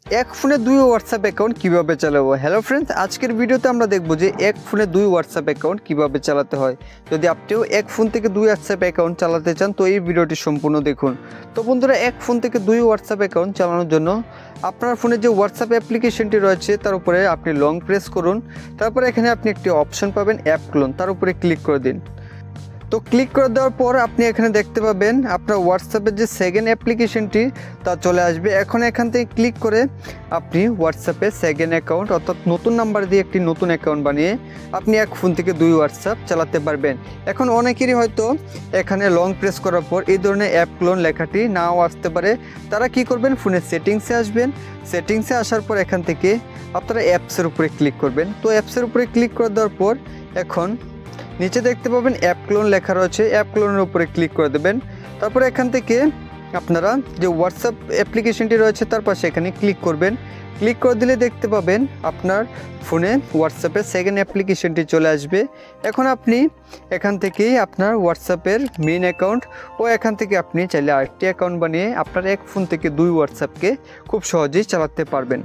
এক ফোনে দুই হোয়াটসঅ্যাপ অ্যাকাউন্ট কীভাবে চালাবো। হ্যালো ফ্রেন্ডস, আজকের ভিডিওতে আমরা দেখব যে এক ফোনে দুই হোয়াটসঅ্যাপ অ্যাকাউন্ট কীভাবে চালাতে হয়। যদি আপনিও এক ফোন থেকে দুই হোয়াটসঅ্যাপ অ্যাকাউন্ট চালাতে চান তো এই ভিডিওটি সম্পূর্ণ দেখুন। তো বন্ধুরা, এক ফোন থেকে দুই হোয়াটসঅ্যাপ অ্যাকাউন্ট চালানোর জন্য আপনার ফোনে যে হোয়াটসঅ্যাপ অ্যাপ্লিকেশনটি রয়েছে তার উপরে আপনি লং প্রেস করুন। তারপরে এখানে আপনি একটি অপশন পাবেন অ্যাপ ক্লোন, তার উপরে ক্লিক করে দিন। তো ক্লিক করে দেওয়ার পর আপনি এখানে দেখতে পাবেন আপনার হোয়াটসঅ্যাপের যে সেকেন্ড অ্যাপ্লিকেশনটি তা চলে আসবে। এখন এখান থেকে ক্লিক করে আপনি হোয়াটসঅ্যাপে সেকেন্ড অ্যাকাউন্ট অর্থাৎ নতুন নাম্বার দিয়ে একটি নতুন অ্যাকাউন্ট বানিয়ে আপনি এক ফোন থেকে দুই হোয়াটসঅ্যাপ চালাতে পারবেন। এখন অনেকেরই হয়তো এখানে লং প্রেস করার পর এই ধরনের অ্যাপ ক্লোন লেখাটি নাও আসতে পারে। তারা কি করবেন, ফোনের সেটিংসে আসবেন। সেটিংসে আসার পর এখান থেকে আপনারা অ্যাপসের উপরে ক্লিক করবেন। তো অ্যাপসের উপরে ক্লিক করে দেওয়ার পর এখন নিচে দেখতে পাবেন অ্যাপ ক্লোন লেখা রয়েছে, অ্যাপ ক্লোনের উপরে ক্লিক করে দেবেন। তারপরে এখান থেকে আপনারা যে হোয়াটসঅ্যাপ অ্যাপ্লিকেশনটি রয়েছে তার পাশে এখানে ক্লিক করবেন। ক্লিক করে দিলে দেখতে পাবেন আপনার ফোনে হোয়াটসঅ্যাপের সেকেন্ড অ্যাপ্লিকেশনটি চলে আসবে। এখন আপনি এখান থেকেই আপনার হোয়াটসঅ্যাপের মেইন অ্যাকাউন্ট ও এখান থেকে আপনি চাইলে আরেকটি অ্যাকাউন্ট বানিয়ে আপনার এক ফোন থেকে দুই হোয়াটসঅ্যাপকে খুব সহজেই চালাতে পারবেন।